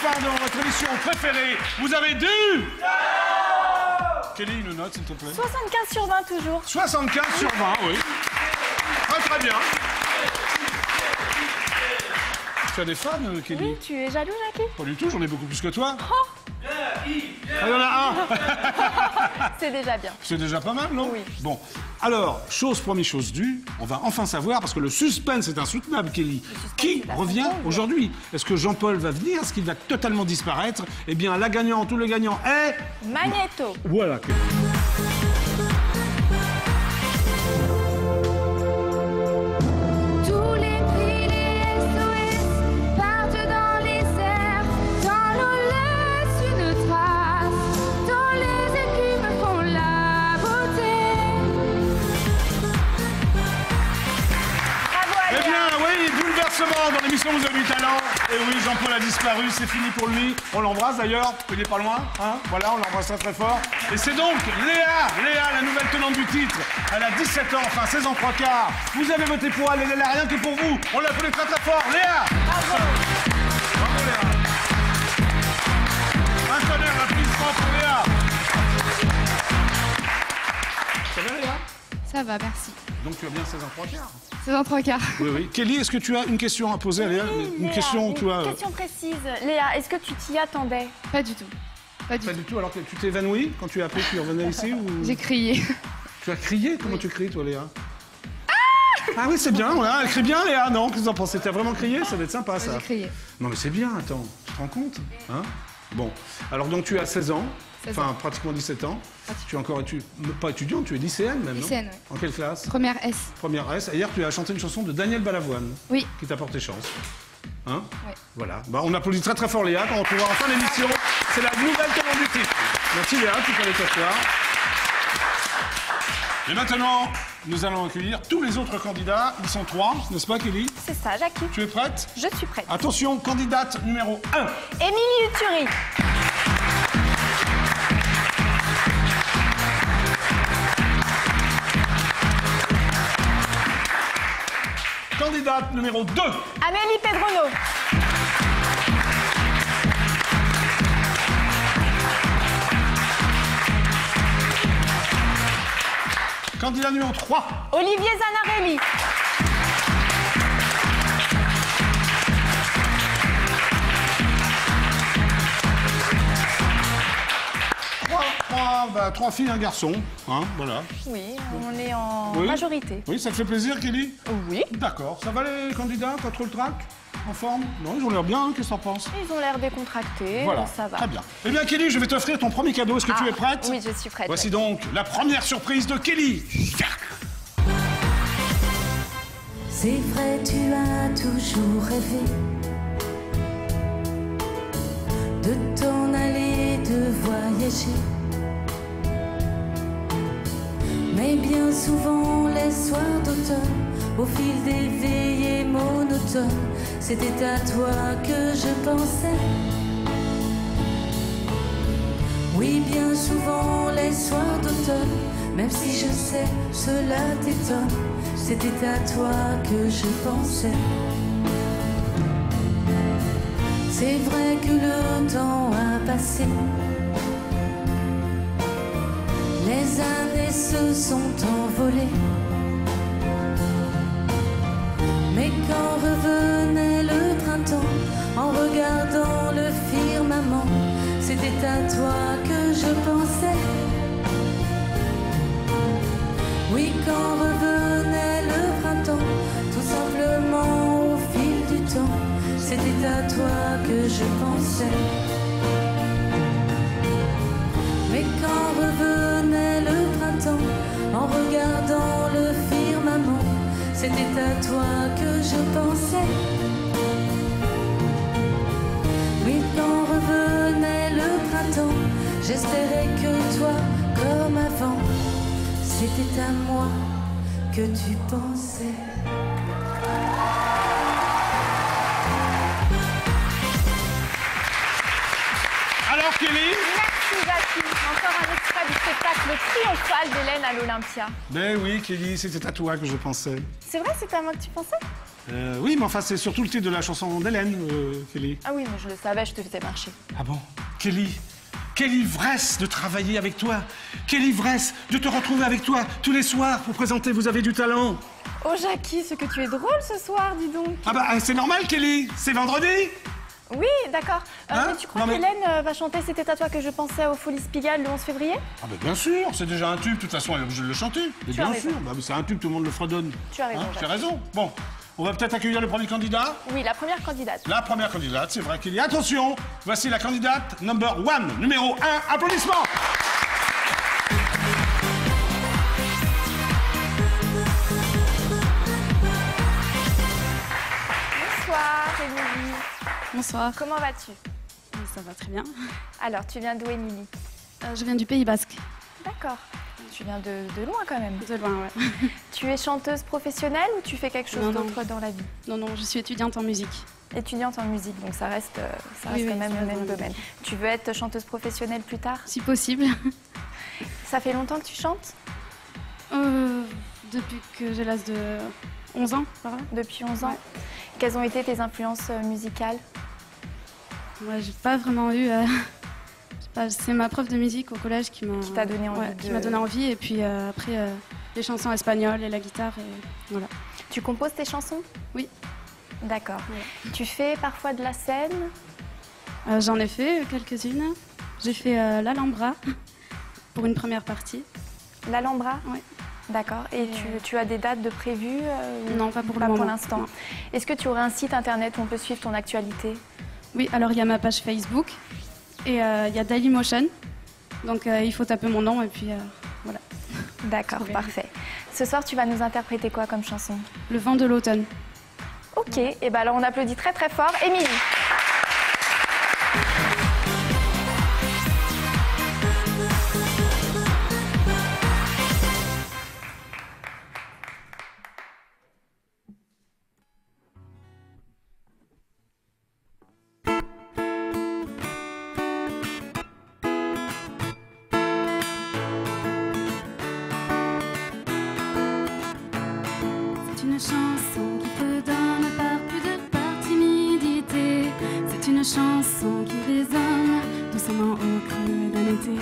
fin de votre émission préférée. Vous avez dû... Kelly, une note, s'il te plaît. 75 sur 20 toujours. 75 sur 20, oui. Très très bien. Tu as des fans, Kelly? Oui, tu es jaloux, Jackie? Pas du tout, j'en ai beaucoup plus que toi. Oh. Ah, il y en a un. C'est déjà bien. C'est déjà pas mal, non? Oui. Bon, alors, première chose due, on va enfin savoir, parce que le suspense est insoutenable, Kelly. Qui revient aujourd'hui? Est-ce que Jean-Paul va venir? Est-ce qu'il va totalement disparaître? Eh bien, la gagnante ou le gagnant est... Magnéto. Voilà. Tous les cris, les SOS partent dans les airs. Dans l'eau laisse une trace. Dans les écumes font la beauté. Bravo à Eh Léa. bien, oui, bouleversement dans l'émission Vous avez du talent. Et oui, Jean-Paul a disparu, c'est fini pour lui. On l'embrasse d'ailleurs, il n'est pas loin. Hein, voilà, on l'embrasse très très fort. Et c'est donc Léa, la nouvelle tenante du titre. Elle a 17 ans, enfin 16 ans 3 quarts. Vous avez voté pour elle, elle est là rien que pour vous. On l'applaudit très très fort. Léa! Bravo. Bravo Léa. Un tonnerre d'applaudissements pour Léa. Ça va Léa? Ça va, merci. Donc tu as bien 16 ans 3 quarts. C'est dans 3 quarts. Oui, oui. Kelly, est-ce que tu as une question à poser à Léa? Une Léa, question, tu vois. Une question précise. Léa, est-ce que tu t'y attendais? Pas du tout. Pas du Pas tout. du tout, alors que tu t'es évanoui quand tu as appris que tu revenais ici ou... J'ai crié. Tu as crié? Comment tu cries, toi, Léa? Ah oui, c'est bien, voilà. Elle crie bien, Léa, non? Qu'est-ce que vous en pensez? T'as vraiment crié? Ça va être sympa, ça. J'ai crié. Non, mais c'est bien, attends. Tu te rends compte? Hein? Bon. Alors, donc, tu as 16 ans. 16 Enfin, ans. pratiquement 17 ans. Tu es encore pas étudiante, tu es lycéenne même, Lycéenne, non? oui. En quelle classe? Première S. Première S. Et hier, tu as chanté une chanson de Daniel Balavoine. Oui. Qui t'a porté chance. Hein? Oui. Voilà. Bah, on applaudit très très fort Léa quand on retrouvera en fin d'émission. C'est la nouvelle tenante du titre. Merci Léa, tu peux aller t'asseoir. Et maintenant, nous allons accueillir tous les autres candidats. Ils sont 3, n'est-ce pas Kelly? C'est ça, Jackie. Tu es prête? Je suis prête. Attention, candidate numéro 1. Émilie Uturi. Candidate numéro 2. Amélie Pedrono. Candidat numéro 3. Olivier Zanarelli. Trois filles, un garçon. Hein, voilà. Oui, on est en Oui. majorité. Oui, ça te fait plaisir, Kelly? Oui. D'accord. Ça va les candidats? Pas trop le trac? En forme? Non, ils ont l'air bien, hein, qu'est-ce que t'en penses? Ils ont l'air décontractés, Voilà, ça va. très bien. Eh bien, Kelly, je vais t'offrir ton premier cadeau. Est-ce que tu es prête? Oui, je suis prête. Voici donc la première surprise de Kelly. C'est vrai, tu as toujours rêvé de t'en aller, de voyager. Mais bien souvent, les soirs d'automne, au fil des veillées monotones, c'était à toi que je pensais. Oui, bien souvent, les soirs d'automne, même si je sais, cela t'étonne, c'était à toi que je pensais. C'est vrai que le temps a passé, les années se sont envolées, mais quand revenait le printemps, en regardant le firmament, c'était à toi que je pensais. Oui, quand revenait le printemps, tout simplement au fil du temps, c'était à toi que je pensais. Mais quand revenait le printemps, en regardant le firmament, c'était à toi que je pensais. Oui, quand revenait le printemps, j'espérais que toi, comme avant, c'était à moi que tu pensais. Alors, Kelly, Merci, Jackie. Encore un extrait du spectacle triomphal d'Hélène à l'Olympia. Ben oui, Kelly, c'était à toi que je pensais. C'est vrai, c'est à moi que tu pensais? Oui, mais enfin, c'est surtout le titre de la chanson d'Hélène, Kelly. Ah oui, mais je le savais, je te faisais marcher. Ah bon? Kelly, quelle ivresse de travailler avec toi. Quelle ivresse de te retrouver avec toi tous les soirs pour présenter Vous avez du talent. Oh Jackie, ce que tu es drôle ce soir, dis donc. Ah bah, c'est normal, Kelly. C'est vendredi. Oui, d'accord. Hein? Mais tu crois Non, mais- qu'Hélène va chanter C'était à toi que je pensais au Folies Pigalle le 11 février? Ah bah bien sûr, c'est déjà un tube. De toute façon, elle est obligée de le chanter. Mais Tu as bien raison. sûr, bah, c'est un tube, tout le monde le fredonne. Tu as raison, Tu as Jacques. raison. Bon, on va peut-être accueillir le premier candidat. Oui, la première candidate. La première candidate, c'est vrai, Kelly. Attention, voici la candidate number one, numéro 1. Applaudissements. Bonsoir, Émilie. Bonsoir. Comment vas-tu? Ça va très bien. Alors, tu viens d'où, Émilie? Je viens du Pays Basque. D'accord. Tu viens de loin quand même. De loin, ouais. Tu es chanteuse professionnelle ou tu fais quelque chose Non, non. d'autre dans la vie? Non, non, je suis étudiante en musique. Étudiante en musique, donc ça reste Oui, quand oui, même ça le reste même dans le domaine. Tu veux être chanteuse professionnelle plus tard? Si possible. Ça fait longtemps que tu chantes? Depuis que j'ai l'âge de 11 ans, par là. Depuis 11 ans. Ouais. Quelles ont été tes influences musicales? Ouais, j'ai pas vraiment eu... c'est ma prof de musique au collège qui m'a... Qui t'a donné envie qui de- m'a donné envie. Et puis après, les chansons espagnoles et la guitare. Et voilà. Tu composes tes chansons? Oui. D'accord. Ouais. Tu fais parfois de la scène? J'en ai fait quelques-unes. J'ai fait l'Alhambra pour une première partie. L'Alhambra? Ouais. D'accord. Et tu as des dates de prévues ou Non, pas pour le pas moment. pour l'instant. Non. Est-ce que tu aurais un site internet où on peut suivre ton actualité? Oui, alors il y a ma page Facebook et il y a Dailymotion. Donc il faut taper mon nom et puis voilà. D'accord, Trouver. parfait. Ce soir, tu vas nous interpréter quoi comme chanson? Le vent de l'automne. Ok, et ben alors on applaudit très très fort. Émilie. C'est une chanson qui te donne par pudeur, par timidité. C'est une chanson qui résonne doucement au creux d'un été.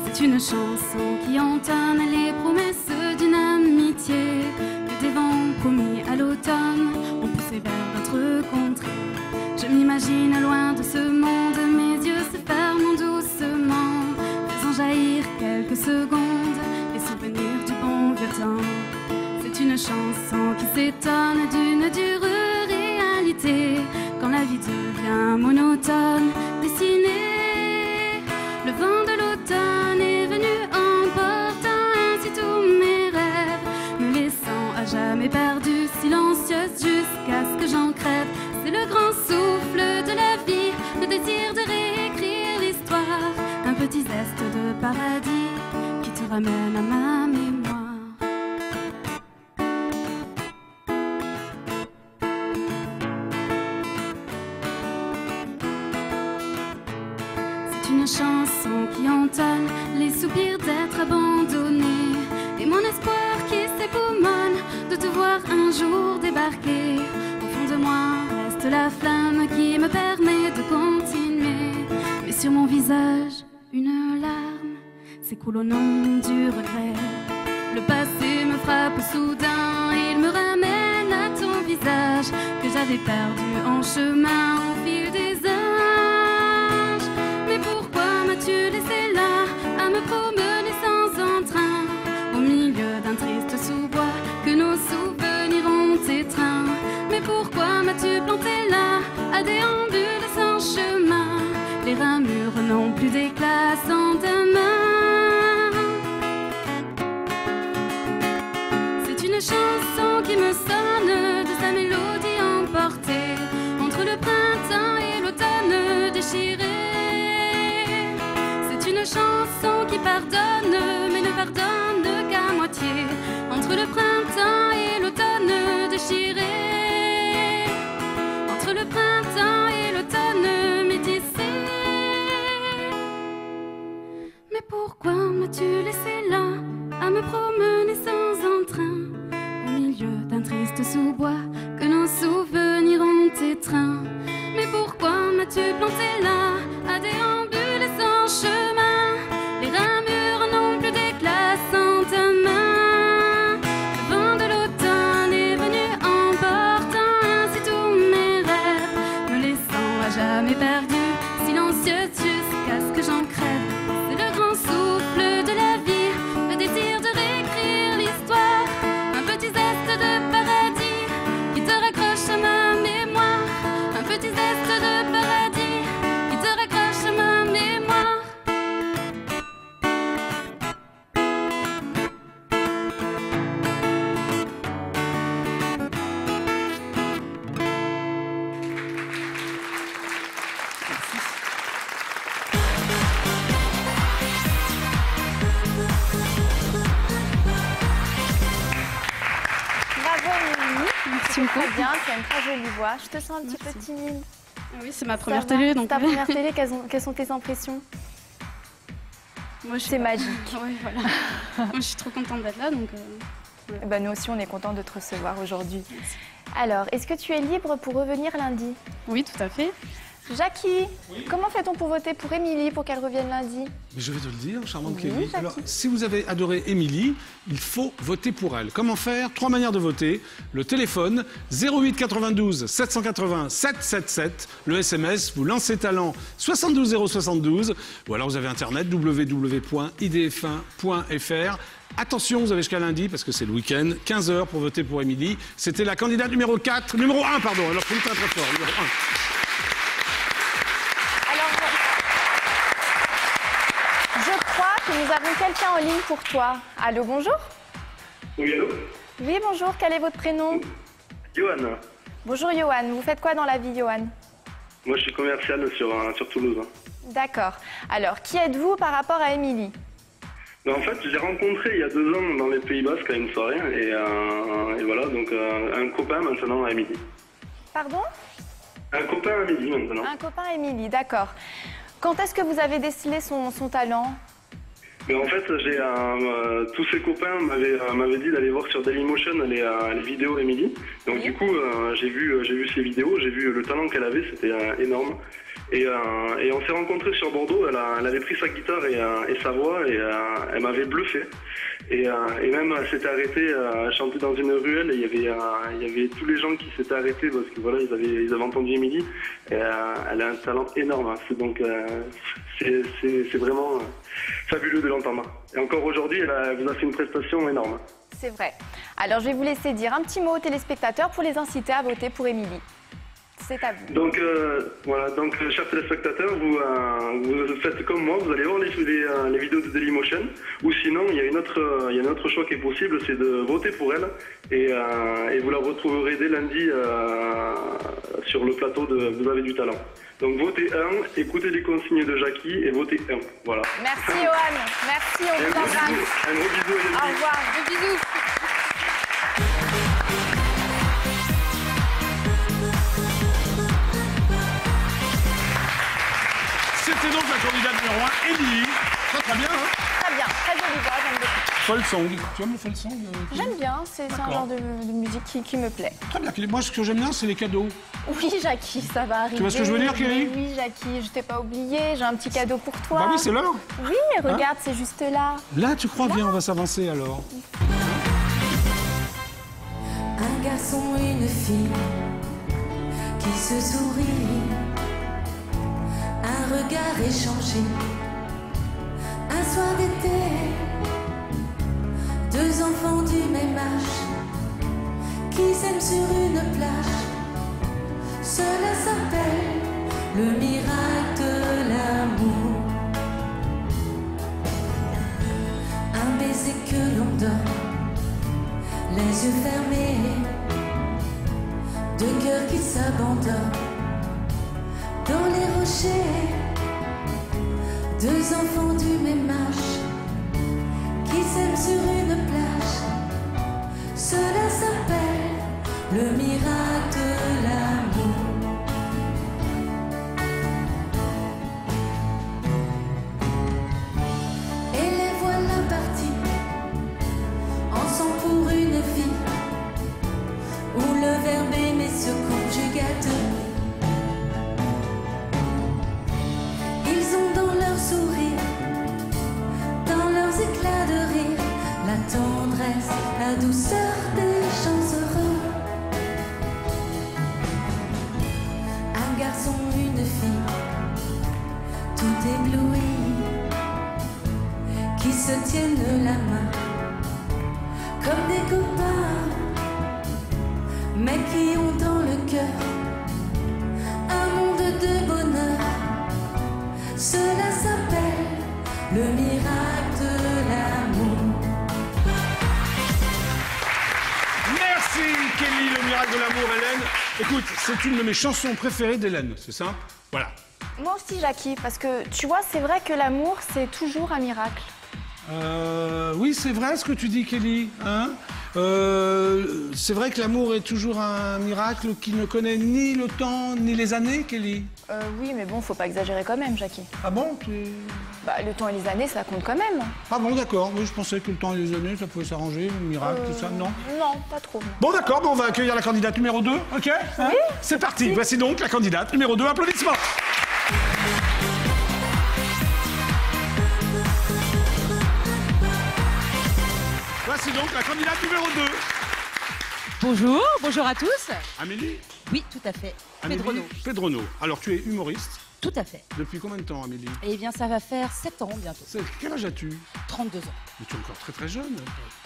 C'est une chanson qui entonne les promesses d'une amitié que des vents promis à l'automne ont poussé vers d'autres contrées. Je m'imagine loin de ce monde, mes yeux se ferment doucement, faisant jaillir quelques secondes les souvenirs du bon vieux temps. C'est une chanson qui s'étonne d'une dure réalité quand la vie devient monotone, dessinée. Le vent de l'automne est venu emportant ainsi tous mes rêves, me laissant à jamais perdue, silencieuse jusqu'à ce que j'en crève. C'est le grand souffle de la vie, le désir de réécrire l'histoire, un petit zeste de paradis qui te ramène à ma mémoire. C'est une chanson qui entonne les soupirs d'être abandonné et mon espoir qui s'époumonne de te voir un jour débarquer. Au fond de moi reste la flamme qui me permet de continuer, mais sur mon visage une larme s'écoule au nom du regret. Le passé me frappe soudain, il me ramène à ton visage que j'avais perdu en chemin au fil des âges. Mais pourquoi m'as-tu laissé là à me promener sans entrain, au milieu d'un triste sous-bois que nos souvenirs ont étreint? Mais pourquoi m'as-tu planté là à déambuler sans chemin? Les ramures n'ont plus d'éclat sans ta main. C'est une chanson qui me sonne de sa mélodie emportée entre le printemps et l'automne déchiré. C'est une chanson qui pardonne mais ne pardonne qu'à moitié entre le printemps et l'automne déchiré. Entre le printemps et l'automne métissé. Merci beaucoup. Très bien, tu as une très jolie voix. Je te sens un petit peu timide. Oui, c'est ma Ça première va télé, donc. Ta première télé, quelles sont tes impressions? Moi, je suis C'est pas- magique. Ouais, voilà. Moi, je suis trop contente d'être là, donc. Eh ben, nous aussi, on est contents de te recevoir aujourd'hui. Alors, est-ce que tu es libre pour revenir lundi? Oui, tout à fait. Jackie, comment fait-on pour voter pour Émilie pour qu'elle revienne lundi? Mais je vais te le dire, charmante Oui, Kelly. Jackie. Alors, si vous avez adoré Émilie, il faut voter pour elle. Comment faire? 3 manières de voter. Le téléphone, 08 92 780 777. Le SMS, vous lancez talent 72 072. Ou alors vous avez Internet, www.idf1.fr. Attention, vous avez jusqu'à lundi, parce que c'est le week-end, 15 h pour voter pour Émilie. C'était la candidate numéro 1, pardon. Alors, faut le faire très fort, numéro 1. Alors, je crois que nous avons quelqu'un en ligne pour toi. Allô, bonjour? Oui, allô? Oui, bonjour, quel est votre prénom? Johan. Bonjour, Johan. Vous faites quoi dans la vie, Johan? Moi, je suis commercial sur Toulouse. D'accord. Alors, qui êtes-vous par rapport à Émilie? Ben, en fait, j'ai rencontré il y a 2 ans dans les Pays Basques à une soirée. Et voilà, donc un copain maintenant à Émilie. Pardon? Un copain à Émilie maintenant. Un copain Émilie, d'accord. Quand est-ce que vous avez décelé son talent? Mais en fait, tous ses copains m'avaient dit d'aller voir sur Dailymotion les vidéos d'Émilie. Donc Oui. du coup, j'ai vu ses vidéos, j'ai vu le talent qu'elle avait, c'était énorme. Et on s'est rencontrés sur Bordeaux, elle avait pris sa guitare et sa voix et elle m'avait bluffé. Et même elle s'était arrêtée à chanter dans une ruelle et il y avait tous les gens qui s'étaient arrêtés parce que voilà, ils avaient entendu Émilie. Et elle a un talent énorme, donc c'est vraiment fabuleux de l'entendre. Et encore aujourd'hui, elle vous a fait une prestation énorme. C'est vrai. Alors, je vais vous laisser dire un petit mot aux téléspectateurs pour les inciter à voter pour Émilie. C'est à vous. Donc voilà, donc chers téléspectateurs, vous faites comme moi, vous allez voir les vidéos de Dailymotion, ou sinon il y a un autre choix qui est possible, c'est de voter pour elle, et vous la retrouverez dès lundi sur le plateau de Vous avez du talent. Donc votez 1, écoutez les consignes de Jackie et votez 1. Voilà. Merci, Johan. Merci, on Et vous embrasse. un gros bisou et des Au bisous. revoir. Des bisous. C'était donc la candidate numéro 1, Émilie. Très bien, hein? Très bien, très jolie voix, j'aime beaucoup. Folk song. Tu aimes le folk song? J'aime bien, c'est un D'accord. genre de musique qui me plaît. Très bien. Moi, ce que j'aime bien, c'est les cadeaux. Oui, Jackie, ça va arriver. Tu vois ce que je veux dire, Kelly? Oui, Jackie, je t'ai pas oublié, j'ai un petit cadeau pour toi. Bah oui, c'est l'heure. Oui, regarde, c'est juste là. Là, tu crois? Viens, on va s'avancer alors. Un garçon, une fille qui se sourit, un regard échangé, un soir d'été, 2 enfants du même âge qui s'aiment sur une plage. Cela s'appelle le miracle de l'amour. Un baiser que l'on donne, les yeux fermés, 2 cœurs qui s'abandonnent dans les rochers, 2 enfants du même âge qui s'aiment sur une plage. Cela s'appelle le miracle de l'amour. Et les voilà partis ensemble pour une vie où le verbe aimer se conjugue à 2. Ils ont dans leur sourire, dans leurs éclats de rire, la tendresse, la douceur des gens heureux. Un garçon, une fille, tout ébloui, qui se tiennent la main comme des copains, mais qui ont dans le cœur un monde de bonheur. Cela s'appelle le miracle de l'amour. Merci, Kelly, le miracle de l'amour, Hélène. Écoute, c'est une de mes chansons préférées d'Hélène, c'est simple. Voilà. Moi aussi, Jackie, parce que tu vois, c'est vrai que l'amour, c'est toujours un miracle. Oui, c'est vrai ce que tu dis, Kelly. Hein? C'est vrai que l'amour est toujours un miracle qui ne connaît ni le temps ni les années, Kelly. Oui, mais bon, faut pas exagérer quand même, Jackie. Ah bon Bah, le temps et les années, ça compte quand même. Ah bon, d'accord. Oui, je pensais que le temps et les années, ça pouvait s'arranger, le miracle, tout ça. Non. Non, pas trop. non. Bon, d'accord. Bon, on va accueillir la candidate numéro 2, ok hein? Oui. C'est parti. Voici donc la candidate numéro 2. Applaudissements. Voici donc la candidate numéro 2. Bonjour, bonjour à tous. Amélie. Oui, tout à fait. Amélie Pedrono. Pedrono. Alors, tu es humoriste. Tout à fait. Depuis combien de temps, Amélie? Eh bien, ça va faire 7 ans bientôt. Quel âge as-tu? 32 ans. Mais tu es encore très très jeune.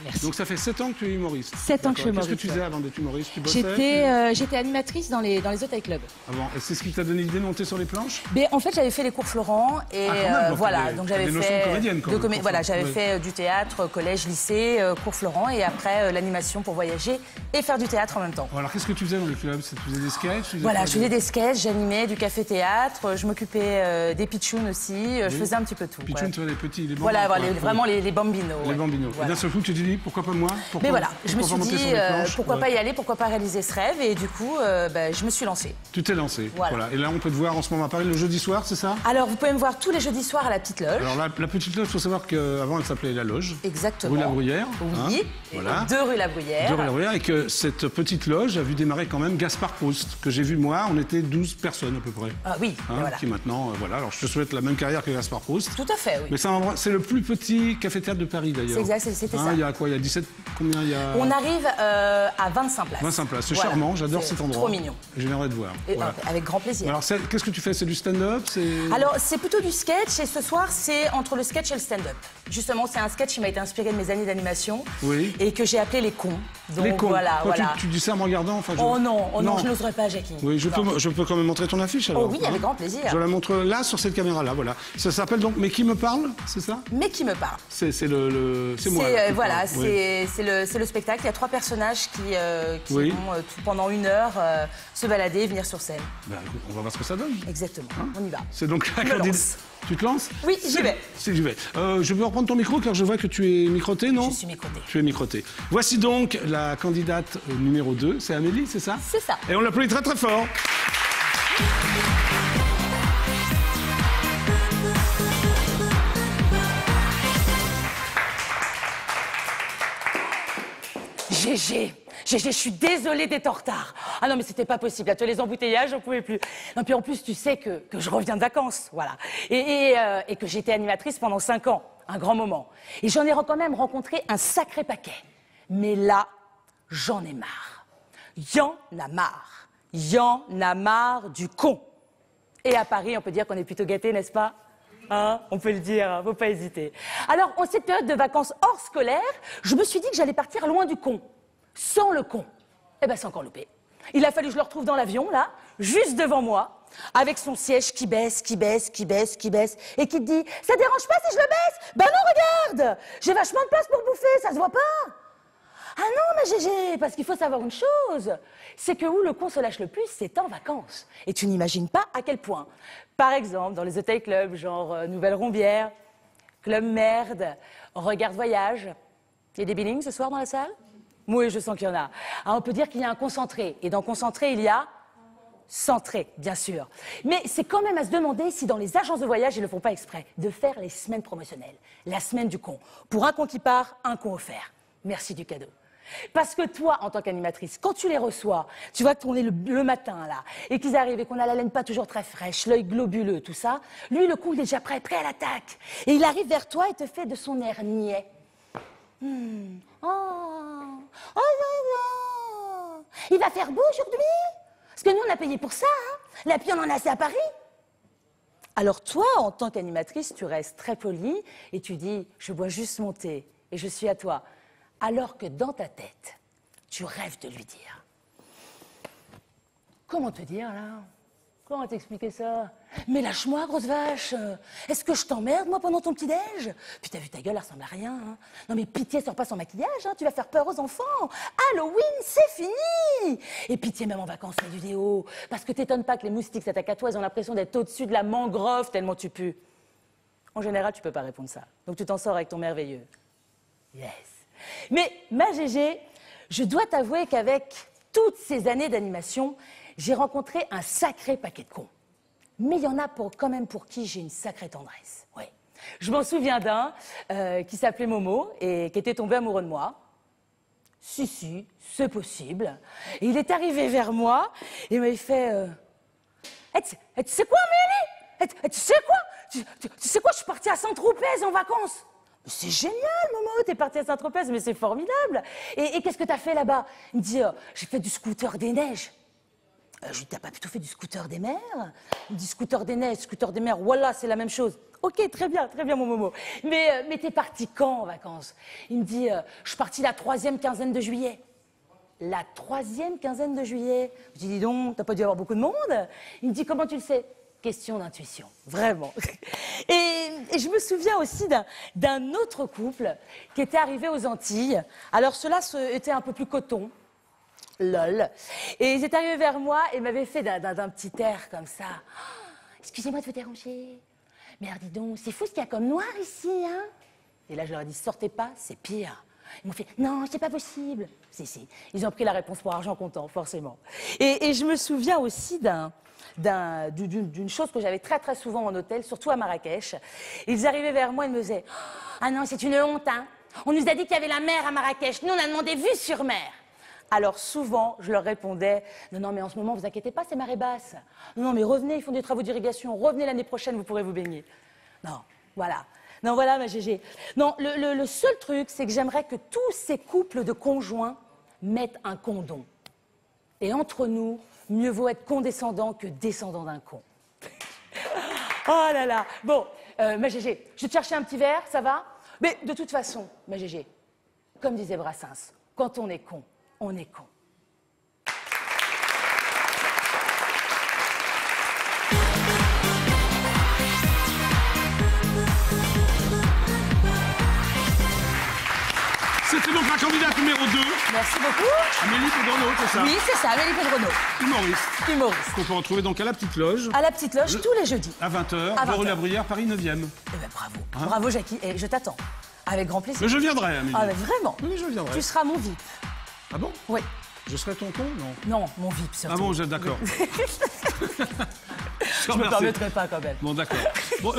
Merci. Donc ça fait 7 ans que tu es humoriste. 7 ans que je suis D'accord. Qu'est-ce humoriste. que tu faisais avant d'être humoriste? Tu bossais? J'étais animatrice dans les hôtels clubs. Ah bon, et c'est ce qui t'a donné l'idée de monter sur les planches? Mais en fait, j'avais fait les cours Florent et Ah, quand même, donc voilà, t'as donc des j'avais notions de fait comédienne, quand même, voilà, pour ça. j'avais Ouais. fait du théâtre, collège, lycée, cours Florent et après l'animation pour voyager et faire du théâtre en même temps. Bon, alors qu'est-ce que tu faisais dans les clubs? Tu faisais des sketchs? Tu faisais Voilà, quoi, je faisais des sketchs, j'animais du café-théâtre, je m'occupais des pitchouns aussi, je faisais un petit peu tout. Pitchoun, ouais. tu vois, les petits, les bambins. Voilà, quoi. vraiment les bambinos. Les ouais. bambinos. Voilà. Et d'un seul coup, tu t'es dit, pourquoi pas moi? Pourquoi, Mais voilà, je me pourquoi suis pas monter dit, sur les planches? pourquoi Ouais. pas y aller, pourquoi pas réaliser ce rêve, et du coup, je me suis lancée. Tu t'es lancé. Voilà. Et là, on peut te voir en ce moment à Paris le jeudi soir, c'est ça? Alors, vous pouvez me voir tous les jeudis soirs à la Petite Loge. Alors la petite loge, il faut savoir qu'avant, elle s'appelait La Loge. Exactement. Rue La Bruyère. Oui, hein, voilà. 2 rue La Bruyère. De Rue La Bruyère, et que cette petite loge a vu démarrer quand même Gaspard Proust, que j'ai vu moi, on était 12 personnes à peu près. Ah oui, Hein, voilà. Qui maintenant, voilà, alors je te souhaite la même carrière que Gaspard Proust. Tout à fait, oui. Mais c'est le plus petit café-théâtre de Paris d'ailleurs. C'est exact, c'était ça. Il y a quoi? Il y a 17, combien il y a? On arrive à 25 places. 25 places, c'est Voilà. charmant, j'adore C'est cet endroit. trop mignon. J'aimerais te voir. Et, Voilà. avec grand plaisir. Alors qu'est-ce que tu fais? C'est du stand-up? Alors, c'est plutôt du sketch, et ce soir, c'est entre le sketch et le stand-up. Justement, c'est un sketch qui m'a été inspiré de mes années d'animation. Oui. Et que j'ai appelé Les Cons. Donc, Les cons. voilà, Quand voilà. tu dis ça en me regardant, enfin, Oh non, je n'oserais pas, Jackie. Oui, je Non. peux quand même montrer ton affiche alors. Oh oui, avec grand plaisir. Je la montre là, sur cette caméra-là, voilà. Ça s'appelle donc Mais qui me parle, c'est ça? Mais qui me parle. C'est moi. là, qui Voilà, parle. Oui. c'est le spectacle. Il y a 3 personnages qui Oui. vont pendant 1 heure se balader et venir sur scène. Ben, écoute, on va voir ce que ça donne. Exactement. On y va. C'est donc la Je me candidate. lance. Tu te lances? Oui, j'y vais. J'y vais. Je peux reprendre ton micro car je vois que tu es microté, non? Je suis microtée. Tu es microté. Voici donc la candidate numéro 2. C'est Amélie, c'est ça? C'est ça. Et on l'applaudit très très fort. GG, je suis désolée d'être en retard. Ah non, mais c'était pas possible. Là, tous les embouteillages, j'en pouvais plus. Non, puis en plus, tu sais que je reviens de vacances, voilà. Et que j'étais animatrice pendant 5 ans, un grand moment. Et j'en ai quand même rencontré un sacré paquet. Mais là, j'en ai marre. Y'en a marre. Y'en a marre du con. Et à Paris, on peut dire qu'on est plutôt gâtés, n'est-ce pas? Hein, on peut le dire, hein, faut pas hésiter. Alors, en cette période de vacances hors scolaire, je me suis dit que j'allais partir loin du con. Sans le con. Eh ben, c'est encore loupé. Il a fallu que je le retrouve dans l'avion, là, juste devant moi, avec son siège qui baisse, qui baisse, qui baisse, qui baisse, et qui te dit « Ça dérange pas si je le baisse ?» Ben non, regarde, j'ai vachement de place pour bouffer, ça se voit pas. Ah non, mais GG, parce qu'il faut savoir une chose, c'est que où le con se lâche le plus, c'est en vacances. Et tu n'imagines pas à quel point. Par exemple, dans les hôtels clubs, genre Nouvelle Rombière, Club Merde, Regarde Voyage. Il y a des billings ce soir dans la salle? Oui, je sens qu'il y en a. Alors, on peut dire qu'il y a un concentré. Et dans concentré, il y a centré, bien sûr. Mais c'est quand même à se demander si dans les agences de voyage, ils ne le font pas exprès, de faire les semaines promotionnelles. La semaine du con. Pour un con qui part, un con offert. Merci du cadeau. Parce que toi, en tant qu'animatrice, quand tu les reçois, tu vois qu'on est le matin, là, et qu'ils arrivent et qu'on a la laine pas toujours très fraîche, l'œil globuleux, tout ça, lui, le con, il est déjà prêt à l'attaque. Et il arrive vers toi et te fait de son air niais. Oh, oh là là. Il va faire beau aujourd'hui? Parce que nous, on a payé pour ça, hein. La pluie, on en a assez à Paris. Alors toi, en tant qu'animatrice, tu restes très polie et tu dis « Je bois juste mon thé et je suis à toi ». Alors que dans ta tête, tu rêves de lui dire. Comment te dire, là? Comment t'expliquer ça? Mais lâche-moi, grosse vache. Est-ce que je t'emmerde, moi, pendant ton petit-déj? Puis t'as vu ta gueule, elle ressemble à rien. Hein. Non mais pitié, sors pas sans maquillage, hein. Tu vas faire peur aux enfants. Halloween, c'est fini. Et pitié, même en vacances, fais du déo. Parce que t'étonnes pas que les moustiques s'attaquent à toi, ils ont l'impression d'être au-dessus de la mangrove tellement tu pues. En général, tu peux pas répondre ça. Donc tu t'en sors avec ton merveilleux. Yes. Mais ma GG, Je dois t'avouer qu'avec toutes ces années d'animation, j'ai rencontré un sacré paquet de cons. Mais il y en a quand même pour qui j'ai une sacrée tendresse. Ouais. Je m'en souviens d'un qui s'appelait Momo et qui était tombé amoureux de moi. Si, c'est possible. Et il est arrivé vers moi et m'a fait tu sais quoi, Amélie? Tu sais quoi? Tu sais quoi, je suis partie à Saint-Tropez en vacances. Mais c'est génial, Momo, t'es partie à Saint-Tropez, mais c'est formidable. Et qu'est-ce que t'as fait là-bas? Il me dit, j'ai fait du scooter des neiges. Je lui dis, t'as pas plutôt fait du scooter des mers? Il me dit, scooter des neiges, scooter des mers, voilà, c'est la même chose. Ok, très bien, mon Momo. Mais t'es parti quand en vacances? Il me dit, je suis partie la 3e quinzaine de juillet. La 3e quinzaine de juillet? Je dis, dis donc, t'as pas dû avoir beaucoup de monde? Il me dit, comment tu le sais? Question d'intuition, vraiment. Et je me souviens aussi d'un autre couple qui était arrivé aux Antilles. Alors ceux-là étaient un peu plus coton. Lol. Et ils étaient arrivés vers moi et m'avaient fait d'un petit air comme ça. Oh, excusez-moi de vous déranger. Mais alors dis donc, c'est fou ce qu'il y a comme noir ici, hein? Et là je leur ai dit, sortez pas, c'est pire. Ils m'ont fait, non, c'est pas possible. Si. Ils ont pris la réponse pour argent comptant, forcément. Et je me souviens aussi d'une chose que j'avais très très souvent en hôtel, surtout à Marrakech. Ils arrivaient vers moi et me disaient, ah non, c'est une honte, hein. On nous a dit qu'il y avait la mer à Marrakech. Nous, on a demandé vue sur mer. Alors souvent, je leur répondais, non, mais en ce moment, vous inquiétez pas, c'est marée basse. Non, mais revenez, ils font des travaux d'irrigation. Revenez l'année prochaine, vous pourrez vous baigner. Non, voilà. Non, voilà, ma Gégé. Non, le seul truc, c'est que j'aimerais que tous ces couples de conjoints mettent un condom. Et entre nous, mieux vaut être condescendant que descendant d'un con. Oh là là. Bon, ma Gégé, je vais te chercher un petit verre, ça va? Mais de toute façon, ma Gégé, comme disait Brassens, quand on est con, on est con. C'était donc la candidate numéro 2. Merci beaucoup. Amélie Pedrono, c'est ça? Oui, c'est ça, Amélie Pedrono. Humoriste. Qu'on peut retrouver donc à la Petite Loge. À la Petite Loge, tous les jeudis. À 20h, rue La Bruyère, Paris 9e. Eh ben bravo. Hein? Bravo, Jackie. Et je t'attends. Avec grand plaisir. Mais je viendrai, Amélie. Ah, mais vraiment? Oui, je viendrai. Tu seras mon VIP. Ah bon? Oui. Je serai ton con? Non. Non, mon VIP, surtout. Ah bon, d'accord. Je me permettrai pas quand même. Bon, d'accord. Bon,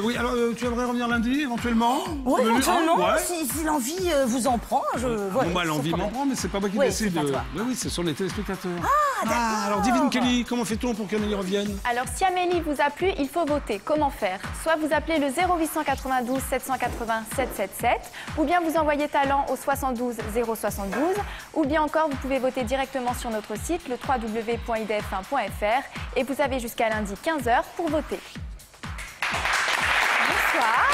oui, alors tu aimerais revenir lundi, éventuellement? Oui, éventuellement, si l'envie vous en prend, Bon, moi, l'envie m'en prend, mais c'est pas moi qui décide. Oui, ce sont les téléspectateurs. Ah, d'accord. Alors, Divine Kelly, comment fait-on pour qu'Amélie revienne? Alors, si Amélie vous a plu, il faut voter. Comment faire? Soit vous appelez le 0892 780 777, ou bien vous envoyez talent au 72 072, ou bien encore, vous pouvez voter directement sur notre site, le www.idf1.fr, et vous avez jusqu'à lundi 15h pour voter. Bonsoir.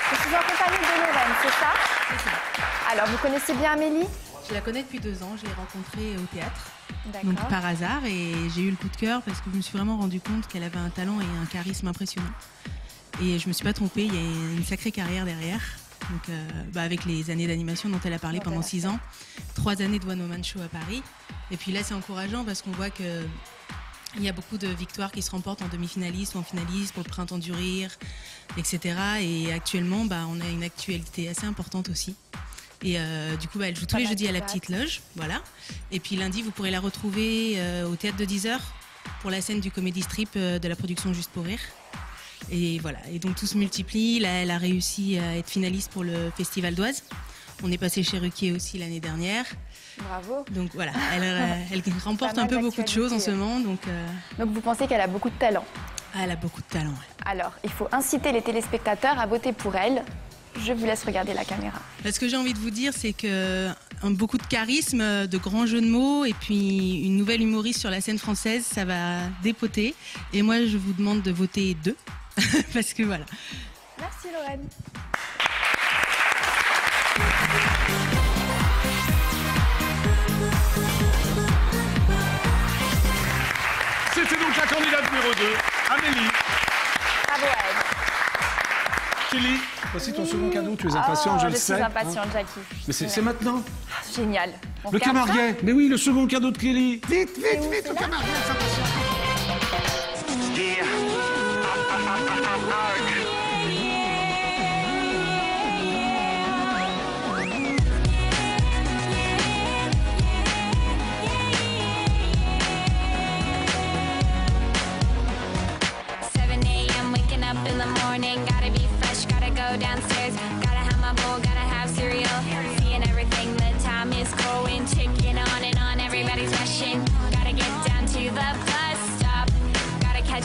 Je suis en compagnie de Lorraine, c'est ça? Alors, vous connaissez bien Amélie? Je la connais depuis 2 ans, je l'ai rencontrée au théâtre, D'accord. donc par hasard, et j'ai eu le coup de cœur parce que je me suis vraiment rendu compte qu'elle avait un talent et un charisme impressionnant. Et je me suis pas trompée, il y a une sacrée carrière derrière. Donc, avec les années d'animation dont elle a parlé pendant 6 ans, 3 années de One Woman Show à Paris. Et puis là, c'est encourageant parce qu'on voit que il y a beaucoup de victoires qui se remportent en demi-finaliste ou en finaliste pour le Printemps du Rire, etc. Et actuellement, on a une actualité assez importante aussi. Et du coup, elle joue tous les jeudis à la Petite Loge, voilà. Et puis lundi, vous pourrez la retrouver au Théâtre de 10h pour la scène du Comedy Strip de la production Juste pour Rire. Et voilà, et donc tout se multiplie. Là, elle a réussi à être finaliste pour le Festival d'Oise. On est passé chez Ruquier aussi l'année dernière. Bravo. Donc voilà, elle remporte un peu beaucoup de choses en ce moment. Donc vous pensez qu'elle a beaucoup de talent? Elle a beaucoup de talent. Ouais. Alors, il faut inciter les téléspectateurs à voter pour elle. Je vous laisse regarder la caméra. Ce que j'ai envie de vous dire, c'est que beaucoup de charisme, de grands jeux de mots et puis une nouvelle humoriste sur la scène française, ça va dépoter. Et moi, je vous demande de voter 2. Parce que voilà. Merci Lorraine. C'était donc la candidate numéro 2, Amélie. Bravo à elle. Kelly, voici ton second cadeau, tu es impatiente, je le sais. Je suis impatiente, Jackie. Mais c'est maintenant. Génial. Le Camarguais. Mais oui, le second cadeau de Kelly. Vite, le Camarguais s'impatiente.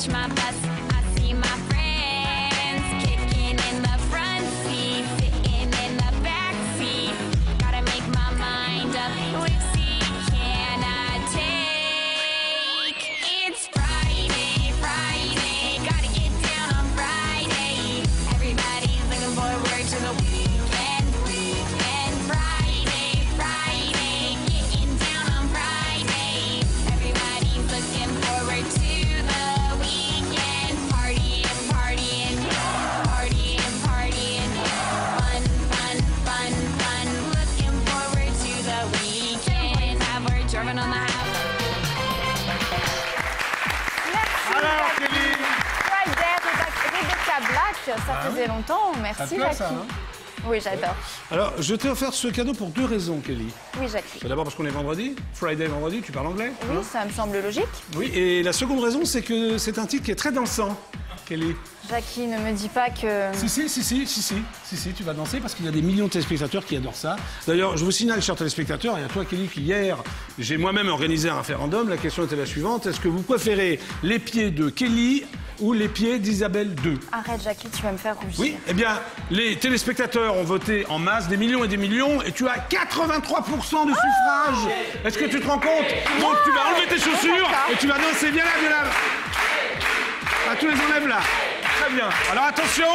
catch my bus. I see my friends kicking in the front seat, sitting in the back seat. Gotta make my mind up. Which seat can I take? It's Friday, Friday. Gotta get down on Friday. Everybody's looking forward to the weekend, weekend. Friday, Friday. Getting down on Friday. Everybody's looking forward to the weekend. Partying, partying, partying, partying. Fun, fun, fun, fun. Looking forward to the weekend. We're driving on the house. Merci. Alors, Jackie. Kelly. Friday, Rebecca Black, ça faisait longtemps. Ça Merci, te plaît, Jackie. ça, hein Oui, j'adore. Alors, je t'ai offert ce cadeau pour 2 raisons, Kelly. Oui, Jackie. D'abord parce qu'on est vendredi, Friday, vendredi, tu parles anglais Oui, ça me semble logique. Oui, et la seconde raison, c'est que c'est un titre qui est très dansant, Kelly. Jackie, ne me dis pas que... Si, tu vas danser parce qu'il y a des millions de téléspectateurs qui adorent ça. D'ailleurs, je vous signale, chers téléspectateurs, et à toi, Kelly, qu'hier, j'ai moi-même organisé un référendum. La question était la suivante. Est-ce que vous préférez les pieds de Kelly ou les pieds d'Isabelle II? Arrête, Jackie, tu vas me faire rougir. Oui, eh bien, les téléspectateurs ont voté en masse, des millions et des millions, et tu as 83% de suffrage. Est-ce que tu te rends compte? Donc, tu vas enlever tes chaussures et tu vas danser. Viens là, viens là. Ah, tu les enlèves là. Très bien. Alors, attention,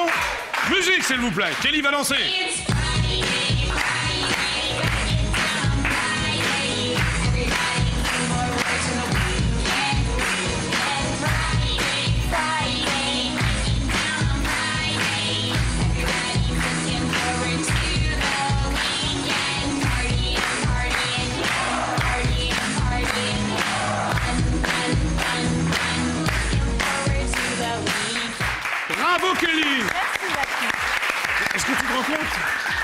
musique, s'il vous plaît. Kelly va danser. It's Friday, Friday. Gotta get down on Friday. Everybody's looking forward to the weekend, weekend. Friday, Friday. Getting down on Friday. Everybody's looking forward to the weekend. Partying, partying, partying, partying. Fun, fun, fun, fun. Looking forward to the weekend. Bravo, Kelly. Merci, Jackie. Est-ce que tu te rends compte?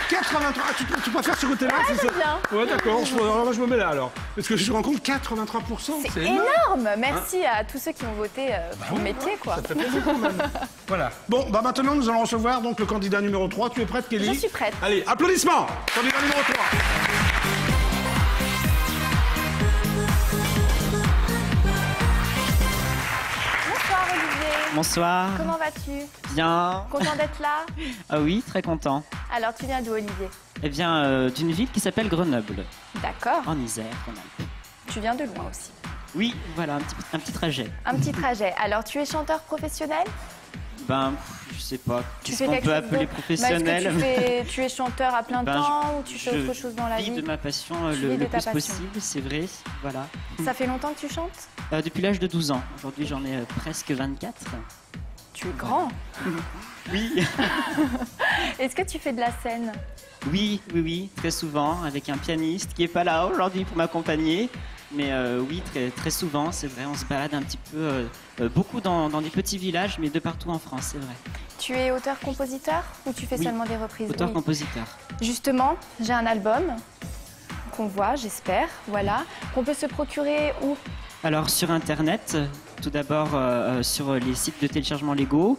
83. Ah, tu préfères ce côté-là, Ouais, c'est ça? j'aime bien. Ouais, d'accord. Alors, moi, je me mets là, alors. Est-ce que je te rends compte? 83%, C'est énorme. Merci à tous ceux qui ont voté pour le métier, quoi. Ça te fait plaisir quand même. Voilà. Bon, bah maintenant, nous allons recevoir donc le candidat numéro 3. Tu es prête, Kelly? Je suis prête. Allez, applaudissements. Candidat numéro 3. Bonsoir, Olivier. Bonsoir. Comment vas-tu? Bien. Content d'être là? Ah oui, très content. Alors, tu viens d'où, Olivier? Eh bien, d'une ville qui s'appelle Grenoble, D'accord. en Isère, en Alpes. Tu viens de loin aussi. Oui, voilà, un petit trajet. Un petit trajet. Alors, tu es chanteur professionnel? Ben, je sais pas, Tu qu'est-ce fais qu'on quelque peut chose appeler d'autre? professionnel. Bah, est-ce que tu es chanteur à plein Ben, temps ou tu fais je autre chose dans la vis vie? de ma passion Tu le vis de ta plus passion. possible, c'est vrai, voilà. Ça fait longtemps que tu chantes? Depuis l'âge de 12 ans. Aujourd'hui, j'en ai presque 24. Tu es grand. Oui. Est-ce que tu fais de la scène? Oui, très souvent, avec un pianiste qui est pas là aujourd'hui pour m'accompagner. Mais oui, très souvent, c'est vrai, on se balade un petit peu, beaucoup dans des petits villages, mais de partout en France, c'est vrai. Tu es auteur-compositeur ou tu fais Oui, seulement des reprises? Oui. Auteur-compositeur. Justement, j'ai un album qu'on voit, j'espère, voilà, qu'on peut se procurer où? Alors sur Internet, tout d'abord sur les sites de téléchargement légaux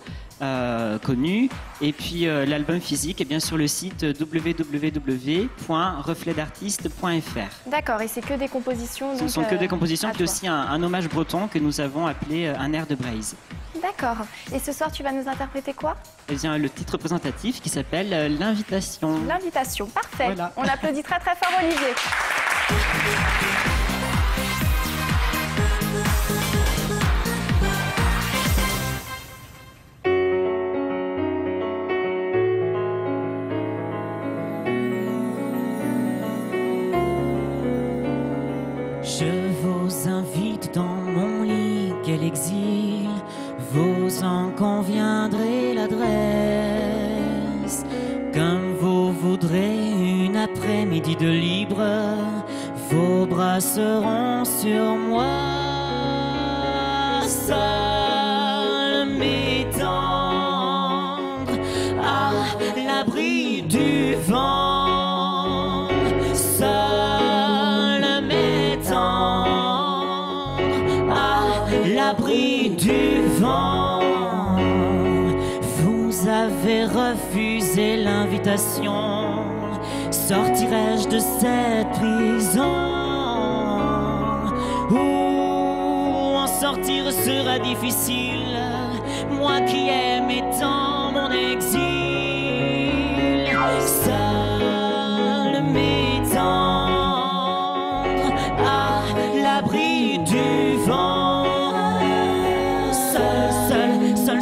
connus, et puis l'album physique, et bien sur le site www.refletdartiste.fr. D'accord, et c'est que des compositions? Ce donc, ne sont que des compositions, à puis toi. aussi un hommage breton que nous avons appelé un air de Braise. D'accord. Et ce soir, tu vas nous interpréter quoi? Eh bien, le titre représentatif qui s'appelle L'Invitation. L'invitation, parfait. Voilà. On applaudit très très fort Olivier. Je vous invite dans mon lit, quel exil, vous en conviendrez l'adresse. Comme vous voudrez une après-midi de libre, vos bras seront sur moi. Seul m'étendre à l'abri du vent. Seul m'étendre à l'abri du vent. Vous avez refusé l'invitation. Sortirai-je de cette prison? Ou en sortant sortir sera difficile. Moi qui aimais tant mon exil, seul m'étendre à l'abri du vent.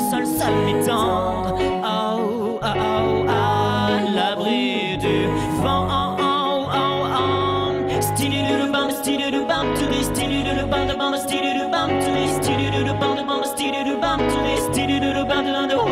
Seul m'étendre, oh, oh, oh, à l'abri du vent. Oh, oh, oh, oh. Stidi-du-du-bam, stidi-du-bam, to this, stidi-du-du-bam, the bam, stidi-du-bam, to this, stidi-du-du-bam, the bam, stidi-du-bam, to this, stidi-du-du-bam, the oh.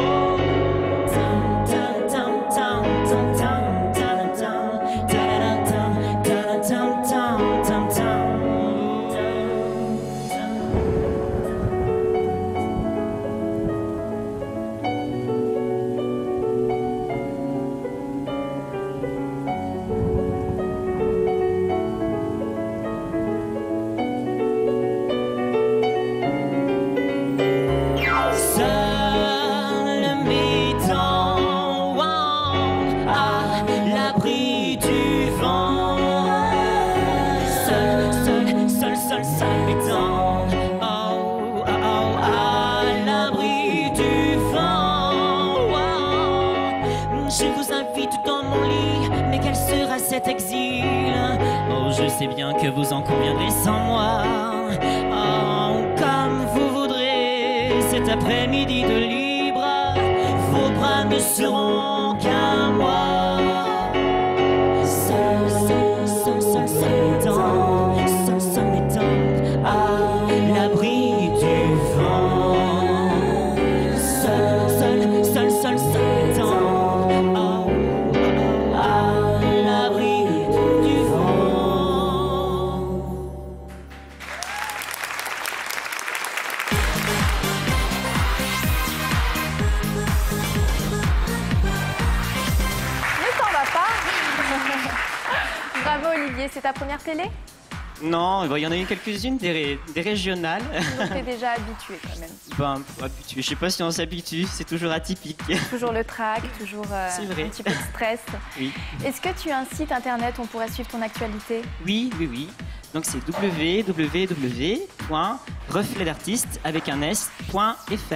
Cet exil, oh je sais bien que vous en conviendrez sans moi. Oh, comme vous voudrez, cet après-midi de libre, vos bras ne seront qu'à moi. Seul m'étendre à l'abri du vent. Seul m'étendre. Bravo Olivier, c'est ta première télé? Non, il y en a eu quelques-unes, des régionales. Donc t'es déjà habitué quand même. Ben, habitué. Je sais pas si on s'habitue, c'est toujours atypique. Toujours le trac, toujours C'est vrai. un petit peu de stress. Oui. Est-ce que tu as un site internet où on pourrait suivre ton actualité? Oui. Donc c'est www.refletdartiste avec un s.fr.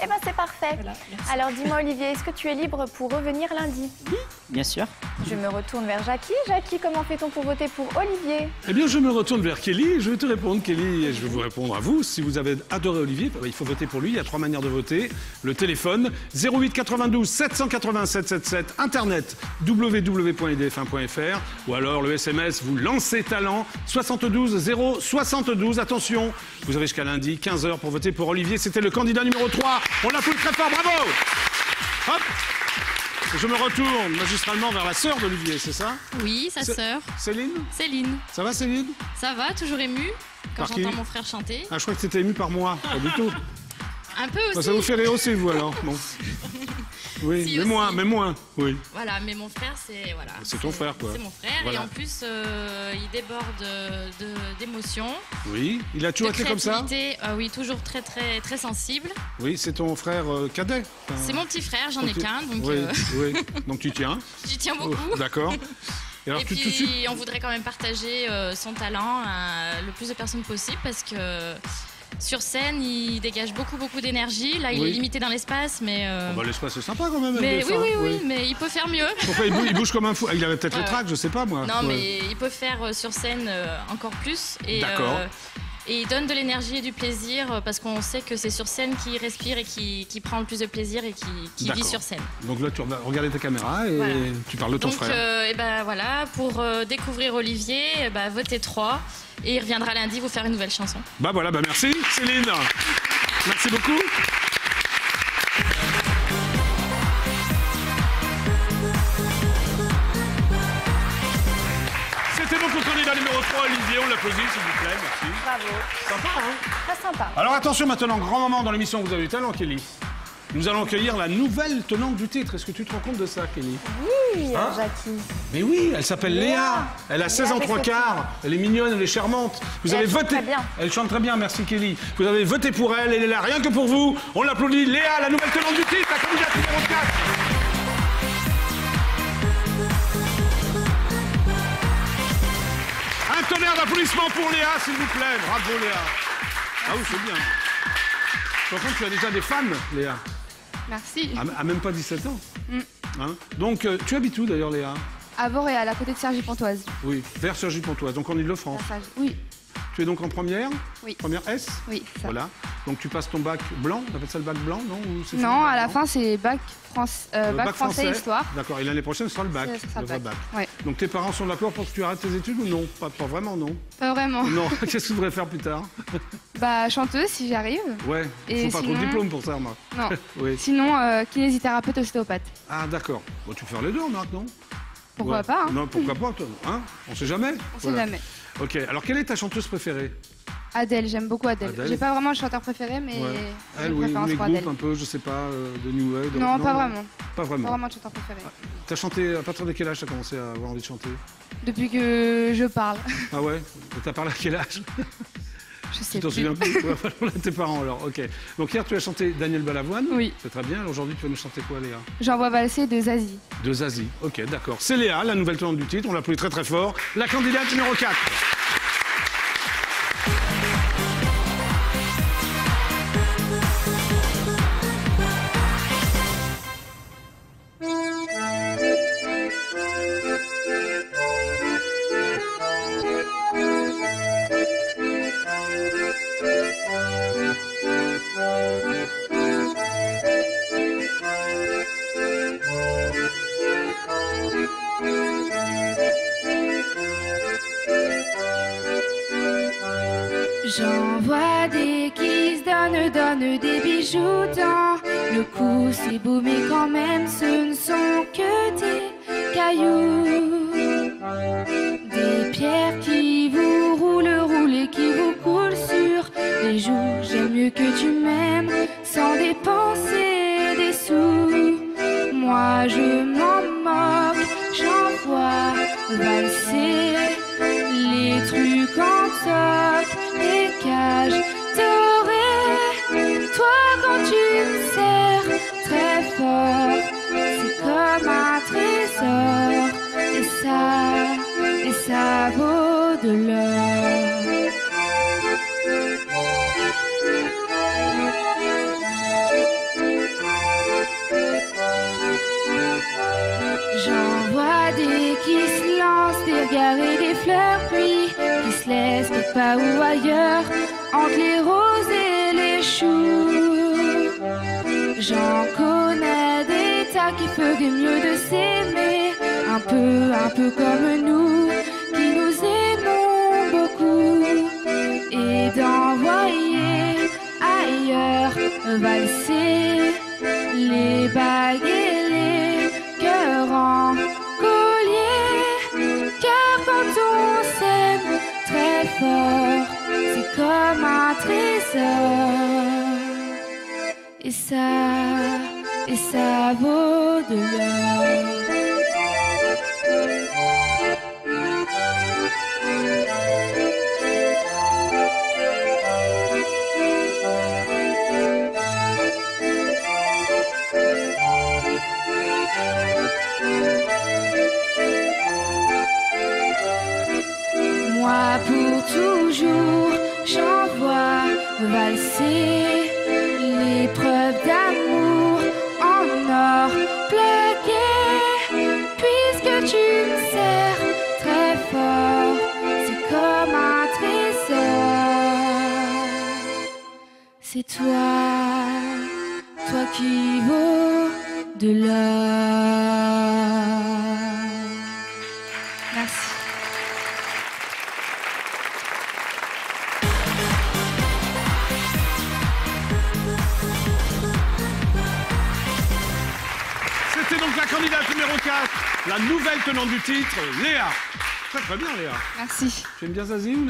Eh ben c'est parfait. Voilà, merci. Alors dis-moi Olivier, est-ce que tu es libre pour revenir lundi? Oui, bien sûr. Je me retourne vers Jackie. Jackie, comment fait-on pour voter pour Olivier? Eh bien, je me retourne vers Kelly et je vais te répondre, Kelly, et je vais vous répondre à vous. Si vous avez adoré Olivier, il faut voter pour lui. Il y a 3 manières de voter. Le téléphone, 08 92 780 777, Internet, www.idf1.fr, ou alors le SMS, vous lancez talent, 72 072. Attention, vous avez jusqu'à lundi, 15h, pour voter pour Olivier. C'était le candidat numéro 3. On l'applaudit très fort, bravo! Hop! Je me retourne magistralement vers la sœur d'Olivier, c'est ça? Oui, sa sœur. Céline? Céline. Ça va, Céline? Ça va, toujours émue quand Par qui? j'entends mon frère chanter. Ah, je crois que c'était ému par moi, pas du tout. Un peu aussi. Ça vous fait rire aussi, vous, alors? Bon. Oui, Si, mais aussi. moins, oui. Voilà, mais mon frère, c'est voilà. C'est ton frère, quoi. C'est mon frère Voilà. et en plus, il déborde d'émotions. Oui, il a toujours de été comme ça? créativité. Oui, toujours très très très sensible. Oui, c'est ton frère cadet? Enfin, C'est mon petit frère, j'en ai ton petit- qu'un, donc Oui, oui. Donc tu tiens. j'y tiens beaucoup. Oh, d'accord. Et alors, Et tout de puis, suite... on voudrait quand même partager son talent à le plus de personnes possible parce que sur scène, il dégage beaucoup d'énergie. Là, il Oui. est limité dans l'espace, mais. Oh, bah, l'espace, c'est sympa quand même. Mais avec oui, des oui, fins. mais il peut faire mieux. Pourquoi il bouge comme un fou? Il avait peut-être le Ouais. trac, je sais pas, moi. Non, Ouais. mais il peut faire sur scène encore plus. Et, D'accord. et il donne de l'énergie et du plaisir parce qu'on sait que c'est sur scène qu'il respire et qui prend le plus de plaisir et qui vit D'accord. sur scène. Donc là, tu regardes ta caméra et Voilà. tu parles de ton Donc, frère. et ben voilà, pour découvrir Olivier, votez 3 et il reviendra lundi vous faire une nouvelle chanson. Bah voilà, bah merci, Céline. Merci beaucoup. C'était donc le candidat numéro 3, Olivier. On l'applaudit, s'il vous plaît. Merci. Bravo. Sympa, hein? Très sympa. Alors attention maintenant, grand moment dans l'émission Vous avez du talent, Kelly. Nous allons accueillir la nouvelle tenante du titre. Est-ce que tu te rends compte de ça, Kelly? Oui, Hein? Jackie. Mais oui, elle s'appelle Léa. Elle a 16 ans avec 3 ses quarts. Elle est mignonne, elle est charmante. Vous Et avez elle chante voté. très bien. Elle chante très bien, merci Kelly. Vous avez voté pour elle, elle est là rien que pour vous. On l'applaudit. Léa, la nouvelle tenante du titre, la candidate numéro 4. Un tonnerre d'applaudissements pour Léa, s'il vous plaît. Bravo Léa. Ah oui, c'est bien. Par contre, tu as déjà des fans, Léa. Merci. À même pas 17 ans. Hein, donc, tu habites où d'ailleurs, Léa? À Vauréal, à côté de Cergy-Pontoise. Oui, vers Cergy-Pontoise, donc en Ile-de-France. Oui. Tu es donc en première? Oui. Première S? Oui, ça. Voilà. Donc tu passes ton bac blanc, on appelle ça le bac blanc, non? Non, à la fin, c'est bac français histoire. D'accord, et l'année prochaine, ce sera le bac, le vrai bac. Ouais. Donc tes parents sont d'accord pour que tu arrêtes tes études ou non? Pas vraiment, non? Pas vraiment. Non, qu'est-ce que tu voudrais faire plus tard? Bah, chanteuse, si j'y arrive. Ouais, il faut pas trop de diplôme pour ça, moi. Non. Oui. Sinon, kinésithérapeute, ostéopathe. Ah, d'accord. Bon, tu peux faire les deux, Marc, non? Pourquoi pas, hein? Non, pourquoi pas, toi, hein? On sait jamais. On sait jamais. Ok, alors quelle est ta chanteuse préférée? Adèle, j'aime beaucoup Adèle. J'ai pas vraiment un chanteur préféré, mais j'ai une préférence pour Adèle. Un peu, je sais pas, de New Wave. Non, pas vraiment. Pas vraiment. Pas vraiment de chanteur préféré. T'as chanté, à partir de quel âge t'as commencé à avoir envie de chanter? Depuis que je parle. Ah ouais? Et t'as parlé à quel âge? Je sais Tu t'en souviens plus? Ouais, voilà, tes parents alors, ok. Donc hier tu as chanté Daniel Balavoine. Oui. C'est très bien. Alors aujourd'hui tu vas nous chanter quoi, Léa? J'envoie valser de Zazie. De Zazie, ok, d'accord. C'est Léa, la nouvelle tenante du titre, on l'applaudit très très fort. La candidate numéro 4. J'envoie des kisses, donne des bijoux dans le cou. C'est beau mais quand même ce ne sont que des cailloux. Des pierres qui vous roulent et qui vous coulent sur les joues. J'aime mieux que tu m'aimes sans dépenser des sous. Moi je m'en moque, j'envoie valser les trucs en toc, les cages dorées. Toi quand tu me serres très fort, c'est comme un trésor. Et ça vaut de l'or. J'envoie des qui se lancent, des regards et des fleurs, puis qui se laissent quelque part ou ailleurs, entre les roses et les choux. J'en connais des tas qui feraient mieux de s'aimer, un peu comme nous, qui nous aimons beaucoup, et d'envoyer ailleurs valser les bagues et les cœurs en collier. Car quand on s'aime très fort, c'est comme un trésor. Et ça vaut de l'or. Moi pour toujours, j'envoie valser les preuves d'amour en or plaqué. Puisque tu me serres très fort, c'est comme un trésor. C'est toi qui vaut de l'or. Merci. C'était donc la candidate numéro 4, la nouvelle tenante du titre, Léa. Très bien, Léa. Merci. Tu aimes bien Zazie ou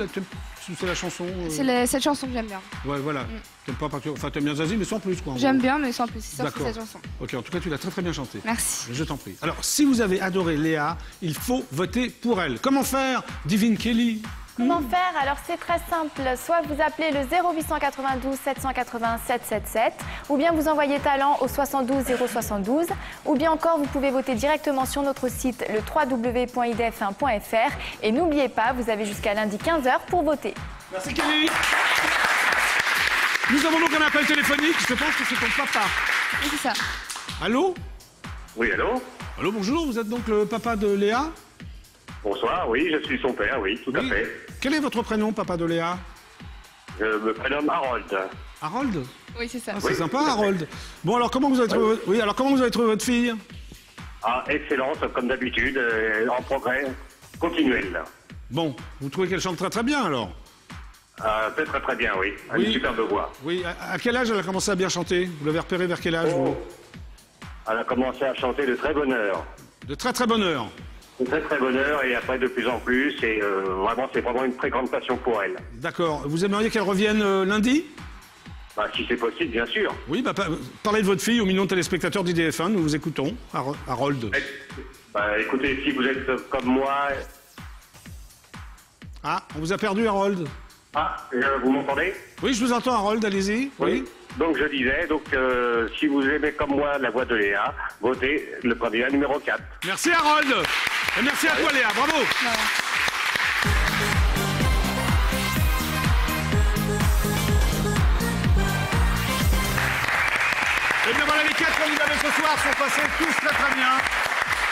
c'est la chanson C'est cette chanson que j'aime bien. Ouais, voilà. T'aimes pas enfin, t'aimes bien Zazie, mais sans plus, quoi. J'aime bien, mais sans plus. C'est D'accord. cette chanson. Ok, en tout cas, tu l'as très bien chantée. Merci. Je t'en prie. Alors, si vous avez adoré Léa, il faut voter pour elle. Comment faire, Divine Kelly? Comment faire? Alors c'est très simple, soit vous appelez le 0892 780 777, ou bien vous envoyez talent au 72 072, ou bien encore vous pouvez voter directement sur notre site le www.idf1.fr, et n'oubliez pas, vous avez jusqu'à lundi 15h pour voter. Merci Kelly. Nous avons donc un appel téléphonique. Je pense que c'est ton papa. Oui, c'est ça. Allô? Oui, allô? Allô, bonjour. Vous êtes donc le papa de Léa? Bonsoir, oui, je suis son père, oui, tout à fait. Quel est votre prénom, papa de Léa? Je me prénomme Harold. Harold? Oui, c'est ça. Ah, c'est sympa, Harold. Bon, alors comment vous avez trouvé, alors comment vous avez trouvé votre fille? Ah, excellente, comme d'habitude, en progrès continuel. Bon, vous trouvez qu'elle chante très très bien, alors? Très très très bien, oui. Une superbe voix. Oui, à quel âge elle a commencé à bien chanter? Vous l'avez repéré vers quel âge, vous? Elle a commencé à chanter de très bonne heure. De très très bonne heure. De très très bonne heure, et après de plus en plus, et vraiment, c'est vraiment une très grande passion pour elle. D'accord. Vous aimeriez qu'elle revienne lundi? Bah, si c'est possible, bien sûr. Oui, bah, parlez de votre fille aux millions de téléspectateurs d'IDF1, nous vous écoutons, Harold. Bah, écoutez, si vous êtes comme moi... Ah, on vous a perdu, Harold. Ah, vous m'entendez? Oui, je vous entends, Harold, allez-y. Oui. Donc je disais, si vous aimez comme moi la voix de Léa, votez le candidat numéro 4. Merci, Harold. Et merci à toi, Léa, bravo. Et bien voilà, les 4 candidats de ce soir sont passés tous très très bien.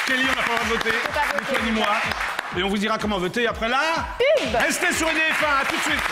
Kelly, on n'a pas le droit de voter, ni toi ni moi. Et on vous dira comment voter après là. Restez sur IDF1, à tout de suite.